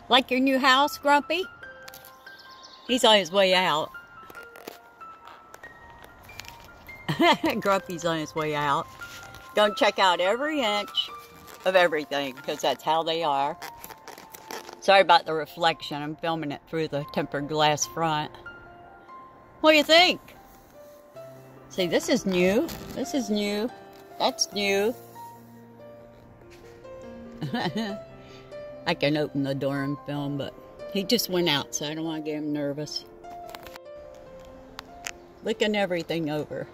Like your new house, Grumpy? He's on his way out. Grumpy's on his way out. Gonna check out every inch of everything, because that's how they are. Sorry about the reflection. I'm filming it through the tempered glass front. What do you think? See, this is new. This is new. That's new. I can open the door and film, but he just went out, so I don't want to get him nervous. Looking everything over.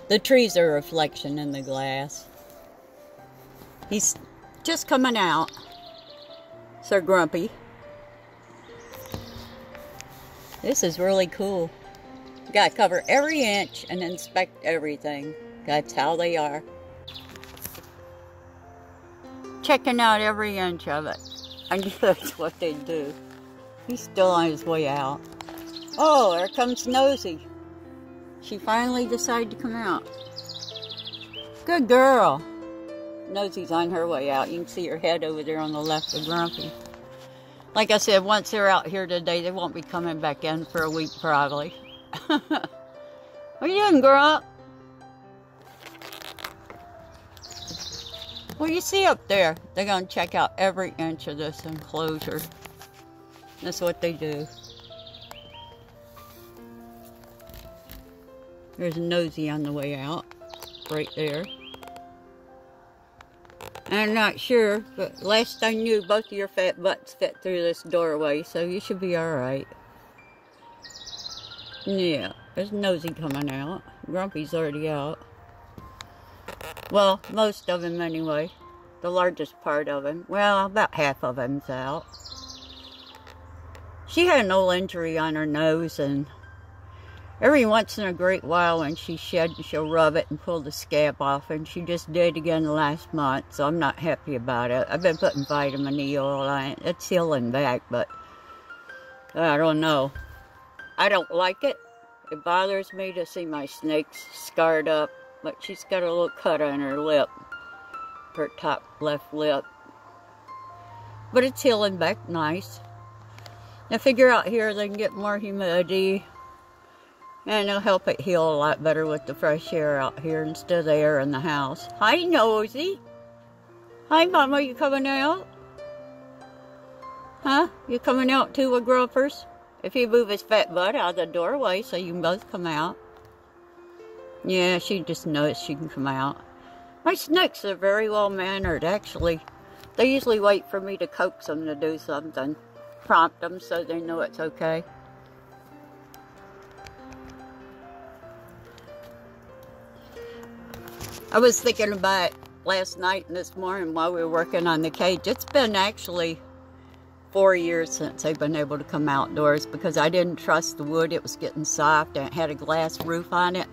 The trees are a reflection in the glass. He's just coming out. Sir Grumpy. This is really cool. You gotta cover every inch and inspect everything. That's how they are. Checking out every inch of it. I knew that's what they do. He's still on his way out. Oh, there comes Nosey. She finally decided to come out. Good girl. Nosey's on her way out. You can see her head over there on the left of Grumpy. Like I said, once they're out here today, they won't be coming back in for a week probably. What are you doing, Grump? What do you see up there? They're going to check out every inch of this enclosure. That's what they do. There's Nosey on the way out. Right there. I'm not sure, but last I knew, both of your fat butts fit through this doorway, so you should be alright. Yeah, there's Nosey coming out. Grumpy's already out. Well, most of him anyway. The largest part of him. Well, about half of him's out. She had an old injury on her nose, and every once in a great while when she sheds, she'll rub it and pull the scab off, and she just did again last month, so I'm not happy about it. I've been putting vitamin E oil on it. It's healing back, but I don't know. I don't like it. It bothers me to see my snakes scarred up, but she's got a little cut on her lip, her top left lip. But it's healing back nice. I figure out here they can get more humidity, and it'll help it heal a lot better with the fresh air out here instead of the air in the house. Hi, Nosey. Hi, Mama. You coming out? Huh? You coming out too with Grumpers? If you move his fat butt out of the doorway so you can both come out. Yeah, she just knows she can come out. My snakes are very well mannered, actually. They usually wait for me to coax them to do something. Prompt them so they know it's okay. I was thinking about it last night and this morning while we were working on the cage. It's been actually 4 years since I've been able to come outdoors because I didn't trust the wood. It was getting soft and it had a glass roof on it.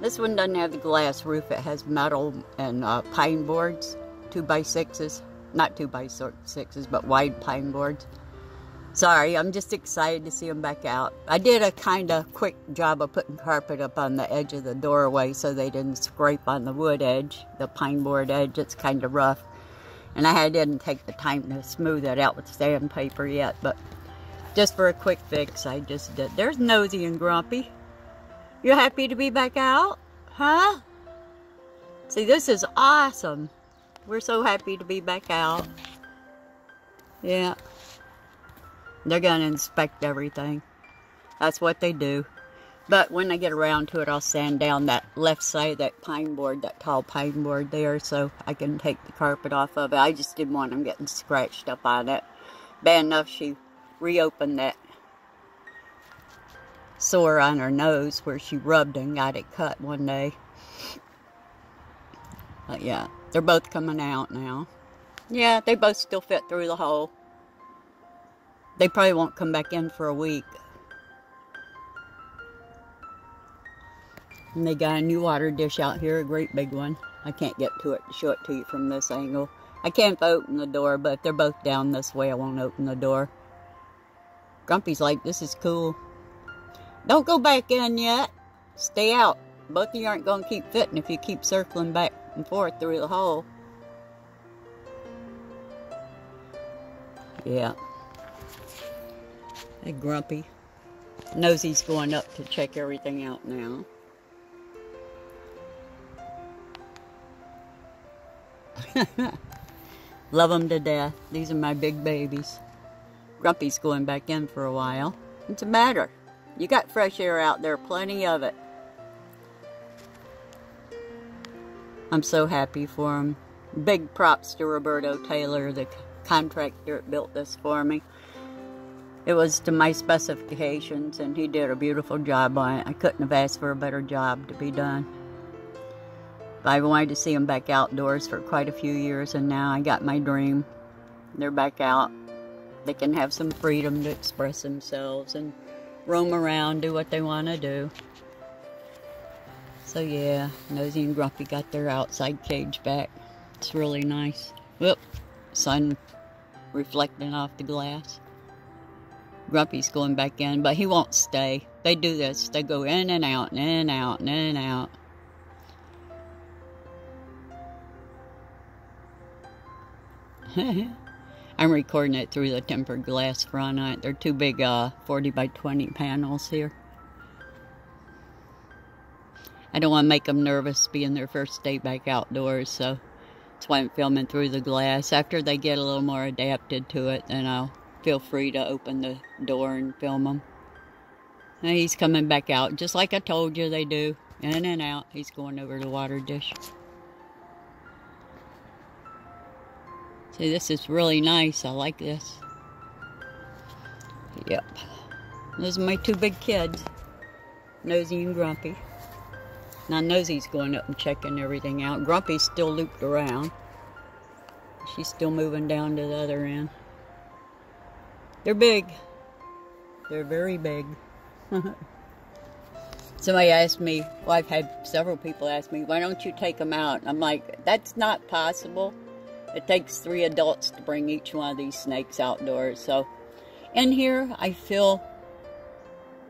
This one doesn't have the glass roof. It has metal and pine boards, 2x6s. Not 2x6s, but wide pine boards. Sorry, I'm just excited to see them back out. I did a kind of quick job of putting carpet up on the edge of the doorway so they didn't scrape on the wood edge, the pine board edge. It's kind of rough. And I didn't take the time to smooth it out with sandpaper yet, but just for a quick fix, I just did. There's Nosey and Grumpy. You happy to be back out? Huh? See, this is awesome. We're so happy to be back out. Yeah. They're going to inspect everything. That's what they do. But when I get around to it, I'll sand down that left side of that pine board, that tall pine board there, so I can take the carpet off of it. I just didn't want them getting scratched up on it. Bad enough she reopened that sore on her nose where she rubbed and got it cut one day. But yeah, they're both coming out now. Yeah, they both still fit through the hole. They probably won't come back in for a week. And they got a new water dish out here, a great big one. I can't get to it to show it to you from this angle. I can't open the door, but if they're both down this way, I won't open the door. Grumpy's like, this is cool. Don't go back in yet. Stay out. Both of you aren't going to keep fitting if you keep circling back and forth through the hole. Yeah. Hey, Grumpy. Nosey's going up to check everything out now. Love them to death. These are my big babies. Grumpy's going back in for a while. What's the matter? You got fresh air out there, plenty of it. I'm so happy for him. Big props to Roberto Taylor, the contractor that built this for me. It was to my specifications, and he did a beautiful job on it. I couldn't have asked for a better job to be done. I wanted to see them back outdoors for quite a few years, and now I got my dream. They're back out. They can have some freedom to express themselves and roam around, do what they want to do. So yeah, Nosey and Grumpy got their outside cage back. It's really nice. Whoop, sun reflecting off the glass. Grumpy's going back in, but he won't stay. They do this. They go in and out, and in and out, and in and out. I'm recording it through the tempered glass front on it. They're two big 40 by 20 panels here. I don't want to make them nervous being their first day back outdoors, so that's why I'm filming through the glass. After they get a little more adapted to it, then I'll feel free to open the door and film them. And he's coming back out, just like I told you they do. In and out. He's going over the water dish. See, this is really nice. I like this. Yep. Those are my two big kids, Nosey and Grumpy. Now Nosey's going up and checking everything out. Grumpy's still looped around. She's still moving down to the other end. They're big. They're very big. Somebody asked me, well, I've had several people ask me, why don't you take them out? I'm like, that's not possible. It takes 3 adults to bring each one of these snakes outdoors. So in here, I feel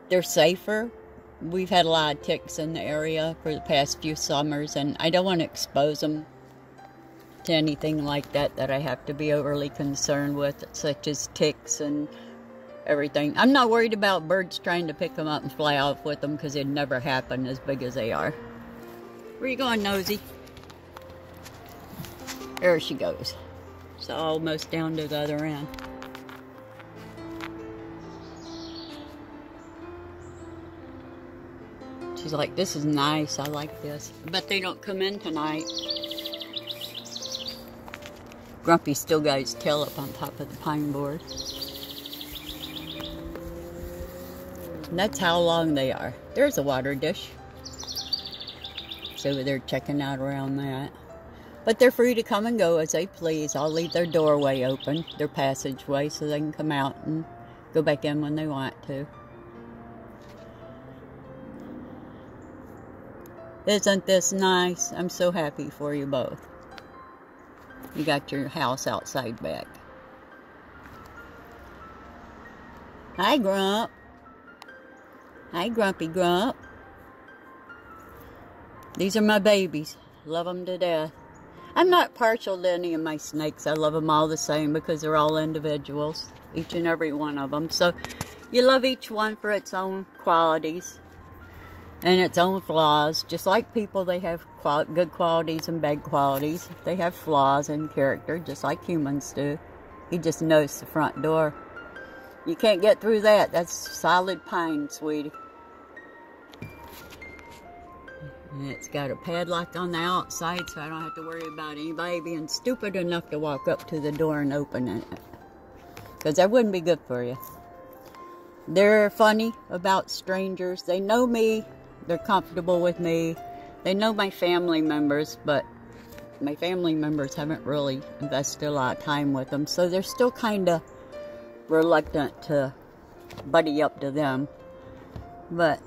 they're safer. We've had a lot of ticks in the area for the past few summers, and I don't want to expose them to anything like that I have to be overly concerned with, such as ticks and everything. I'm not worried about birds trying to pick them up and fly off with them, because it'd never happen as big as they are. Where you going, Nosey? There she goes. It's almost down to the other end. She's like, this is nice. I like this. But they don't come in tonight. Grumpy's still got his tail up on top of the pine board. And that's how long they are. There's a water dish. So they're checking out around that. But they're free to come and go as they please. I'll leave their doorway open, their passageway, so they can come out and go back in when they want to. Isn't this nice? I'm so happy for you both. You got your house outside back. Hi, Grump. Hi, Grumpy Grump. These are my babies. Love them to death. I'm not partial to any of my snakes. I love them all the same because they're all individuals, each and every one of them. So you love each one for its own qualities and its own flaws. Just like people, they have good qualities and bad qualities. They have flaws in character, just like humans do. You just notice the front door. You can't get through that. That's solid pine, sweetie. And it's got a padlock on the outside, so I don't have to worry about anybody being stupid enough to walk up to the door and open it. Because that wouldn't be good for you. They're funny about strangers. They know me. They're comfortable with me. They know my family members, but my family members haven't really invested a lot of time with them. So they're still kind of reluctant to buddy up to them. But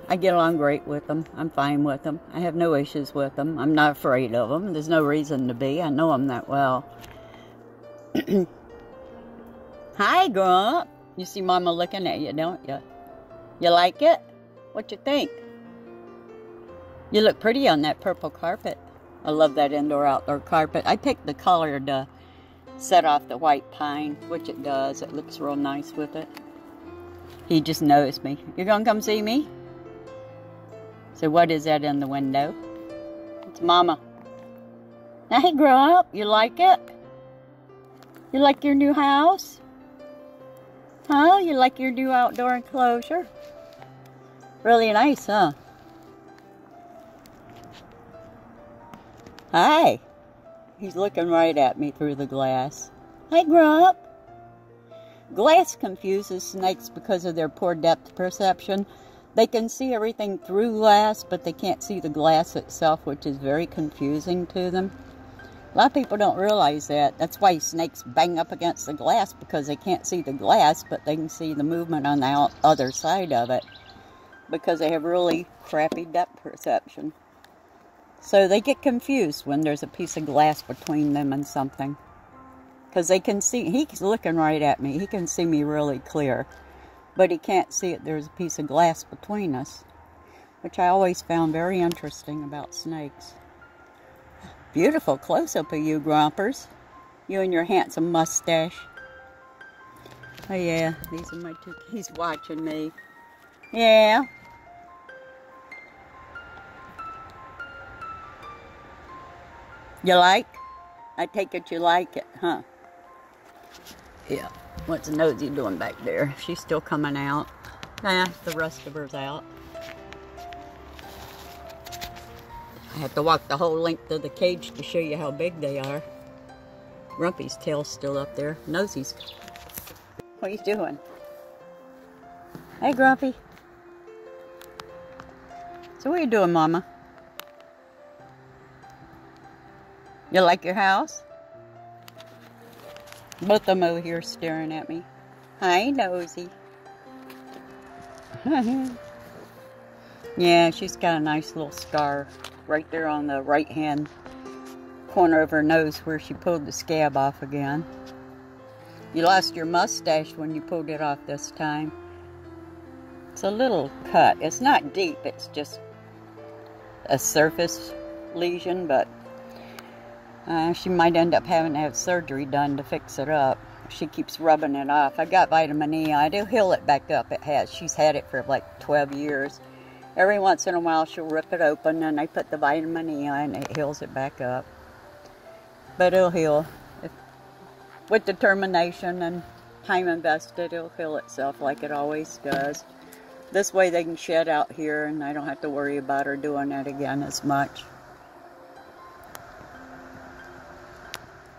I get along great with them. I'm fine with them. I have no issues with them. I'm not afraid of them. There's no reason to be. I know them that well. Hi, Grump. You see Mama looking at you, don't you? You like it? What you think? You look pretty on that purple carpet. I love that indoor-outdoor carpet. I picked the colored set off the white pine, which it does. It looks real nice with it. He just knows me. You gonna come see me? So what is that in the window? It's Mama. Now, hey, grow up. You like it? You like your new house? Huh? You like your new outdoor enclosure? Really nice, huh? Hi. He's looking right at me through the glass. Hey, Grump. Glass confuses snakes because of their poor depth perception. They can see everything through glass, but they can't see the glass itself, which is very confusing to them. A lot of people don't realize that. That's why snakes bang up against the glass, because they can't see the glass, but they can see the movement on the other side of it, because they have really crappy depth perception. So they get confused when there's a piece of glass between them and something. Because they can see, he's looking right at me. He can see me really clear. But he can't see it. There's a piece of glass between us. Which I always found very interesting about snakes. Beautiful close-up of you, Grumpers. You and your handsome mustache. Oh yeah, these are my two. He's watching me. Yeah. You like? I take it you like it, huh? Yeah. What's Nosey doing back there? She's still coming out. Nah, the rest of her's out. I have to walk the whole length of the cage to show you how big they are. Grumpy's tail's still up there. Nosey's. What are you doing? Hey, Grumpy. So what are you doing, Mama? You like your house? Both of them over here staring at me. Hi, Nosey. Yeah, she's got a nice little scar right there on the right-hand corner of her nose where she pulled the scab off again. You lost your mustache when you pulled it off this time. It's a little cut. It's not deep. It's just a surface lesion, but she might end up having to have surgery done to fix it up. She keeps rubbing it off. I got vitamin E. It'll heal it back up. It has. She's had it for like 12 years. Every once in a while she'll rip it open and I put the vitamin E on and it heals it back up. But it'll heal. With determination and time invested, it'll heal itself like it always does. This way they can shed out here and I don't have to worry about her doing that again as much.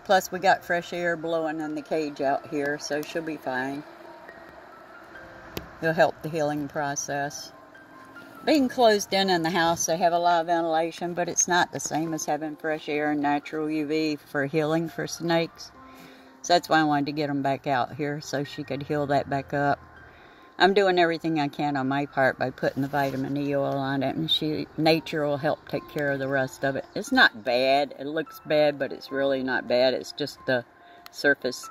Plus we got fresh air blowing in the cage out here, so she'll be fine. It'll help the healing process. Being closed in the house, they have a lot of ventilation, but it's not the same as having fresh air and natural UV for healing for snakes. So that's why I wanted to get them back out here so she could heal that back up. I'm doing everything I can on my part by putting the vitamin E oil on it, and nature will help take care of the rest of it. It's not bad. It looks bad, but it's really not bad. It's just the surface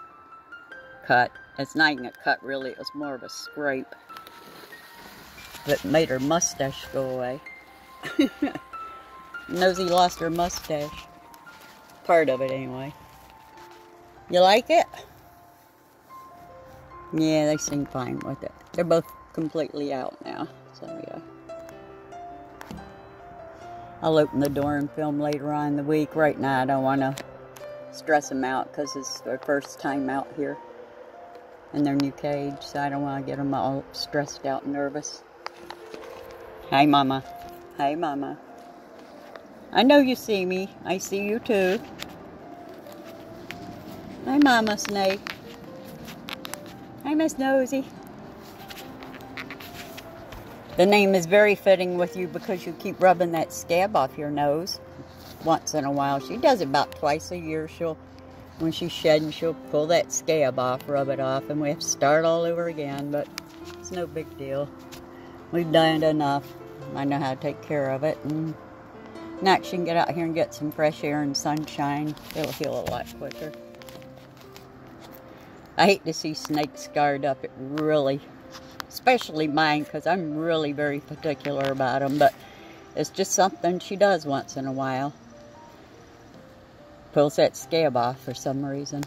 cut. It's not even a cut, really. It was more of a scrape that made her mustache go away. Nosey lost her mustache. Part of it, anyway. You like it? Yeah, they seem fine with it. They're both completely out now, so yeah. I'll open the door and film later on in the week. Right now, I don't want to stress them out because it's their first time out here in their new cage, so I don't want to get them all stressed out and nervous. Hi, Mama. Hi, Mama. I know you see me. I see you too. Hi, Mama Snake. Hi, Miss Nosey. The name is very fitting with you because you keep rubbing that scab off your nose once in a while. She does it about twice a year. When she's shedding, she'll pull that scab off, rub it off, and we have to start all over again, but it's no big deal. We've done it enough. I know how to take care of it, and now she can get out here and get some fresh air and sunshine. It'll heal a lot quicker. I hate to see snakes scarred up. It really, especially mine, because I'm really very particular about them, but it's just something she does once in a while. Pulls that scab off for some reason.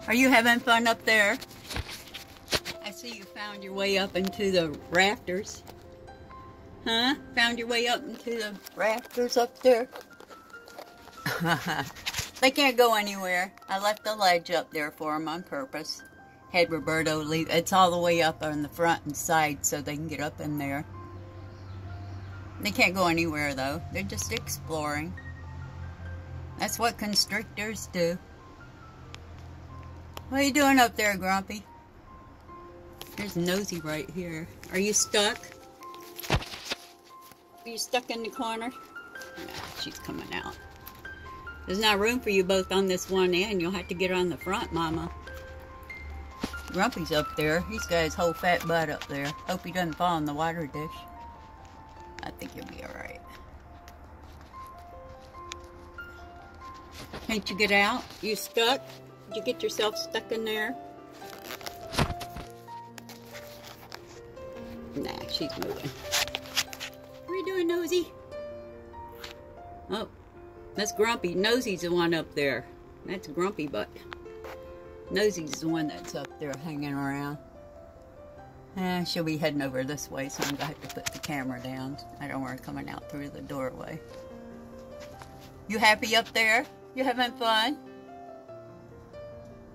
Are you having fun up there? I see you found your way up into the rafters. Huh? Found your way up into the rafters up there? They can't go anywhere. I left the ledge up there for them on purpose. Had Roberto leave. It's all the way up on the front and side so they can get up in there. They can't go anywhere though. They're just exploring. That's what constrictors do. What are you doing up there, Grumpy? There's Nosey right here. Are you stuck? Are you stuck in the corner? Nah, she's coming out. There's not room for you both on this one end. You'll have to get on the front, Mama. Grumpy's up there. He's got his whole fat butt up there. Hope he doesn't fall in the water dish. I think he'll be alright. Can't you get out? You stuck? Did you get yourself stuck in there? Nah, she's moving. What are you doing, Nosey? Oh, that's Grumpy. Nosey's the one up there. That's Grumpy butt. Nosey's the one that's up there hanging around. She'll be heading over this way, so I'm going to have to put the camera down. I don't want her coming out through the doorway. You happy up there? You having fun?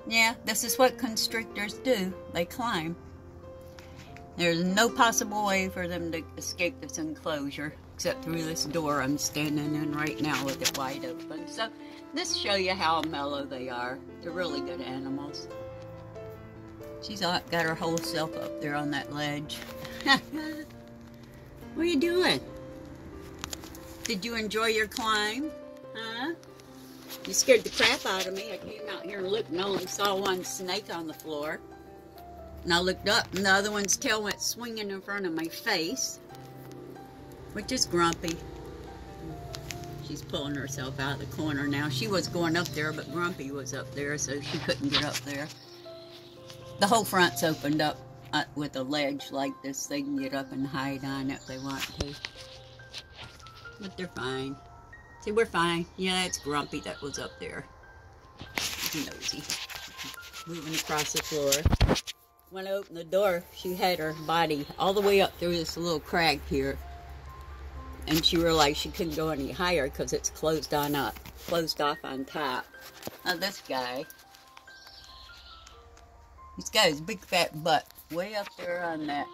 Yeah, this is what constrictors do. They climb. There's no possible way for them to escape this enclosure except through this door I'm standing in right now with it wide open. So this show you how mellow they are. They're really good animals. She's got her whole self up there on that ledge. What are you doing? Did you enjoy your climb? Huh? You scared the crap out of me. I came out here and looked and only saw one snake on the floor. And I looked up and the other one's tail went swinging in front of my face. Which is Grumpy. She's pulling herself out of the corner now. She was going up there, but Grumpy was up there, so she couldn't get up there. The whole front's opened up with a ledge like this. They can get up and hide on it if they want to. But they're fine. See, we're fine. Yeah, it's Grumpy that was up there. Nosey. Moving across the floor. When I opened the door, she had her body all the way up through this little crack here. And she realized she couldn't go any higher because it's closed off on top. Now this guy, he's got his big fat butt way up there on that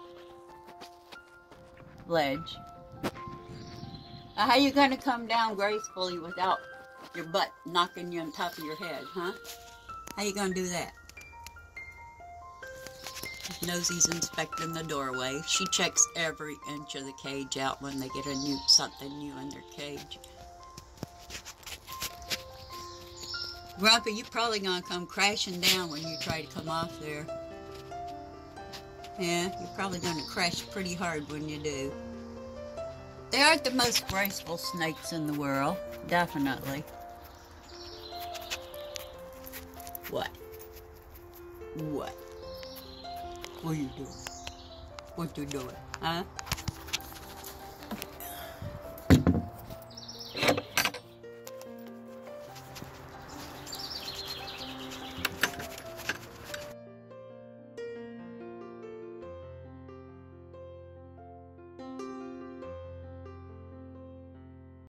ledge. Now how you gonna come down gracefully without your butt knocking you on top of your head, huh? How you gonna do that? Nosey's inspecting the doorway. She checks every inch of the cage out when they get something new in their cage. Grumpy, you're probably gonna come crashing down when you try to come off there. Yeah, you're probably gonna crash pretty hard when you do. They aren't the most graceful snakes in the world, definitely. What? What? What are you doing? What you doing? Huh?